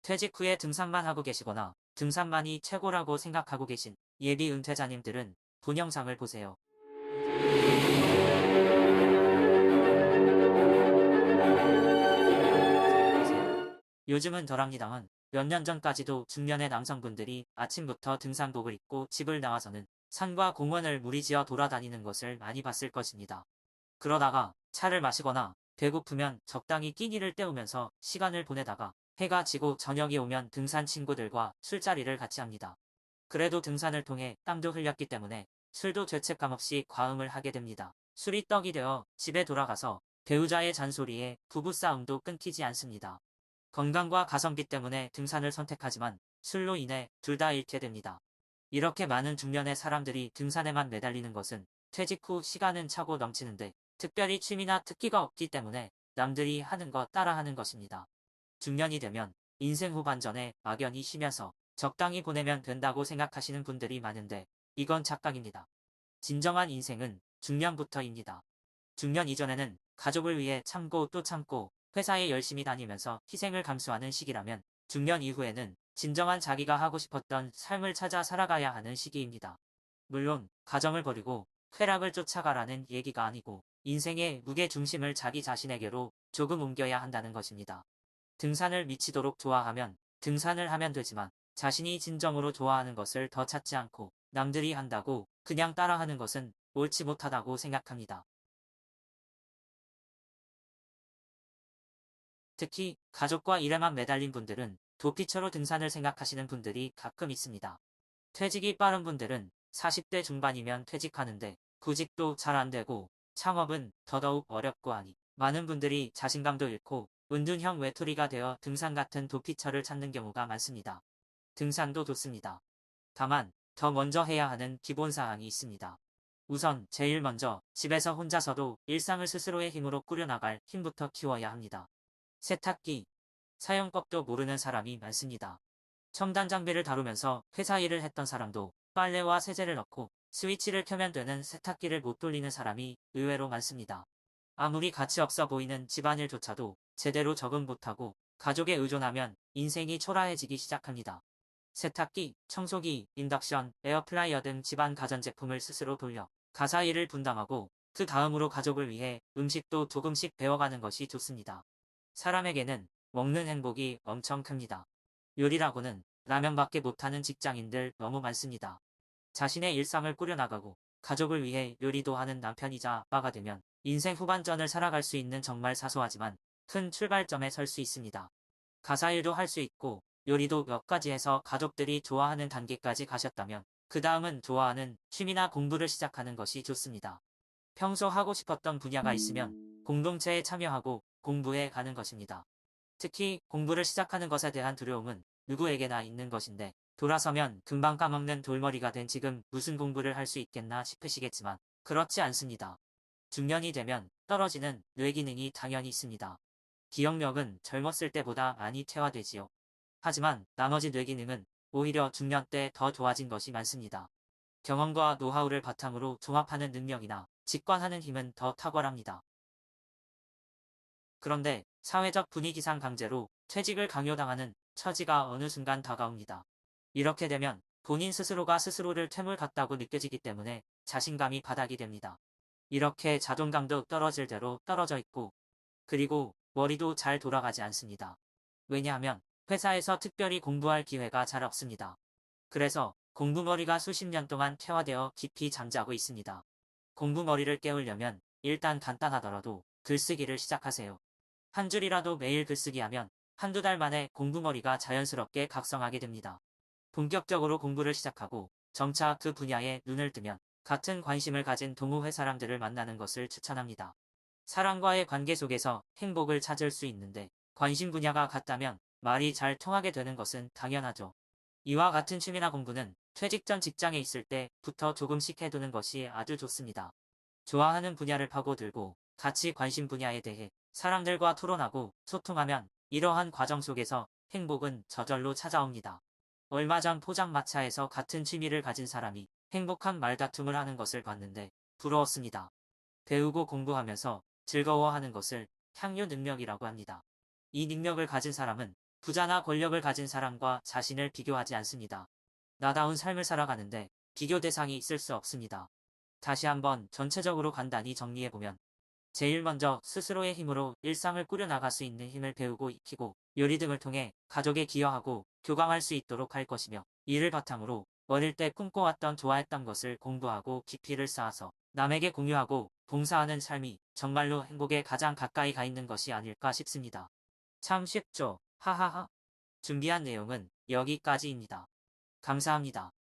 퇴직 후에 등산만 하고 계시거나 등산만이 최고라고 생각하고 계신 예비 은퇴자님들은 본 영상을 보세요. 요즘은 덜합니다만 몇 년 전까지도 중년의 남성분들이 아침부터 등산복을 입고 집을 나와서는 산과 공원을 무리지어 돌아다니는 것을 많이 봤을 것입니다. 그러다가 차를 마시거나 배고프면 적당히 끼니를 때우면서 시간을 보내다가 해가 지고 저녁이 오면 등산 친구들과 술자리를 같이 합니다. 그래도 등산을 통해 땀도 흘렸기 때문에 술도 죄책감 없이 과음을 하게 됩니다. 술이 떡이 되어 집에 돌아가서 배우자의 잔소리에 부부싸움도 끊기지 않습니다. 건강과 가성비 때문에 등산을 선택하지만 술로 인해 둘 다 잃게 됩니다. 이렇게 많은 중년의 사람들이 등산에만 매달리는 것은 퇴직 후 시간은 차고 넘치는데 특별히 취미나 특기가 없기 때문에 남들이 하는 것 따라하는 것입니다. 중년이 되면 인생 후반전에 막연히 쉬면서 적당히 보내면 된다고 생각하시는 분들이 많은데 이건 착각입니다. 진정한 인생은 중년부터입니다. 중년 이전에는 가족을 위해 참고 또 참고 회사에 열심히 다니면서 희생을 감수하는 시기라면 중년 이후에는 진정한 자기가 하고 싶었던 삶을 찾아 살아가야 하는 시기입니다. 물론 가정을 버리고 쾌락을 쫓아가라는 얘기가 아니고 인생의 무게 중심을 자기 자신에게로 조금 옮겨야 한다는 것입니다. 등산을 미치도록 좋아하면 등산을 하면 되지만 자신이 진정으로 좋아하는 것을 더 찾지 않고 남들이 한다고 그냥 따라하는 것은 옳지 못하다고 생각합니다. 특히 가족과 일에만 매달린 분들은 도피처로 등산을 생각하시는 분들이 가끔 있습니다. 퇴직이 빠른 분들은 40대 중반이면 퇴직하는데 구직도 잘 안 되고 창업은 더더욱 어렵고 하니 많은 분들이 자신감도 잃고 은둔형 외톨이가 되어 등산 같은 도피처를 찾는 경우가 많습니다. 등산도 좋습니다. 다만 더 먼저 해야 하는 기본사항이 있습니다. 우선 제일 먼저 집에서 혼자서도 일상을 스스로의 힘으로 꾸려나갈 힘부터 키워야 합니다. 세탁기, 사용법도 모르는 사람이 많습니다. 첨단 장비를 다루면서 회사 일을 했던 사람도 빨래와 세제를 넣고 스위치를 켜면 되는 세탁기를 못 돌리는 사람이 의외로 많습니다. 아무리 가치 없어 보이는 집안일조차도 제대로 적응 못하고 가족에 의존하면 인생이 초라해지기 시작합니다. 세탁기, 청소기, 인덕션, 에어프라이어 등 집안 가전제품을 스스로 돌려 가사 일을 분담하고 그 다음으로 가족을 위해 음식도 조금씩 배워가는 것이 좋습니다. 사람에게는 먹는 행복이 엄청 큽니다. 요리라고는 라면밖에 못하는 직장인들 너무 많습니다. 자신의 일상을 꾸려나가고 가족을 위해 요리도 하는 남편이자 아빠가 되면 인생 후반전을 살아갈 수 있는 정말 사소하지만 큰 출발점에 설 수 있습니다. 가사일도 할 수 있고 요리도 몇 가지 해서 가족들이 좋아하는 단계까지 가셨다면 그 다음은 좋아하는 취미나 공부를 시작하는 것이 좋습니다. 평소 하고 싶었던 분야가 있으면 공동체에 참여하고 공부해 가는 것입니다. 특히 공부를 시작하는 것에 대한 두려움은 누구에게나 있는 것인데 돌아서면 금방 까먹는 돌머리가 된 지금 무슨 공부를 할 수 있겠나 싶으시겠지만 그렇지 않습니다. 중년이 되면 떨어지는 뇌기능이 당연히 있습니다. 기억력은 젊었을 때보다 많이 퇴화되지요. 하지만 나머지 뇌기능은 오히려 중년 때 더 좋아진 것이 많습니다. 경험과 노하우를 바탕으로 종합하는 능력이나 직관하는 힘은 더 탁월합니다. 그런데 사회적 분위기상 강제로 퇴직을 강요당하는 처지가 어느 순간 다가옵니다. 이렇게 되면 본인 스스로가 스스로를 퇴물 같다고 느껴지기 때문에 자신감이 바닥이 됩니다. 이렇게 자존감도 떨어질 대로 떨어져 있고 그리고 머리도 잘 돌아가지 않습니다. 왜냐하면 회사에서 특별히 공부할 기회가 잘 없습니다. 그래서 공부머리가 수십 년 동안 퇴화되어 깊이 잠자고 있습니다. 공부머리를 깨우려면 일단 간단하더라도 글쓰기를 시작하세요. 한 줄이라도 매일 글쓰기 하면 한두 달 만에 공부머리가 자연스럽게 각성하게 됩니다. 본격적으로 공부를 시작하고 점차 그 분야에 눈을 뜨면 같은 관심을 가진 동호회 사람들을 만나는 것을 추천합니다. 사람과의 관계 속에서 행복을 찾을 수 있는데 관심 분야가 같다면 말이 잘 통하게 되는 것은 당연하죠. 이와 같은 취미나 공부는 퇴직 전 직장에 있을 때부터 조금씩 해두는 것이 아주 좋습니다. 좋아하는 분야를 파고들고 같이 관심 분야에 대해 사람들과 토론하고 소통하면 이러한 과정 속에서 행복은 저절로 찾아옵니다. 얼마 전 포장마차에서 같은 취미를 가진 사람이 행복한 말다툼을 하는 것을 봤는데 부러웠습니다. 배우고 공부하면서 즐거워하는 것을 향유 능력이라고 합니다. 이 능력을 가진 사람은 부자나 권력을 가진 사람과 자신을 비교하지 않습니다. 나다운 삶을 살아가는데 비교 대상이 있을 수 없습니다. 다시 한번 전체적으로 간단히 정리해보면 제일 먼저 스스로의 힘으로 일상을 꾸려나갈 수 있는 힘을 배우고 익히고 요리 등을 통해 가족에 기여하고 교감할 수 있도록 할 것이며 이를 바탕으로 어릴 때 꿈꿔왔던 좋아했던 것을 공부하고 깊이를 쌓아서 남에게 공유하고 봉사하는 삶이 정말로 행복에 가장 가까이 가 있는 것이 아닐까 싶습니다. 참 쉽죠? 하하하. 준비한 내용은 여기까지입니다. 감사합니다.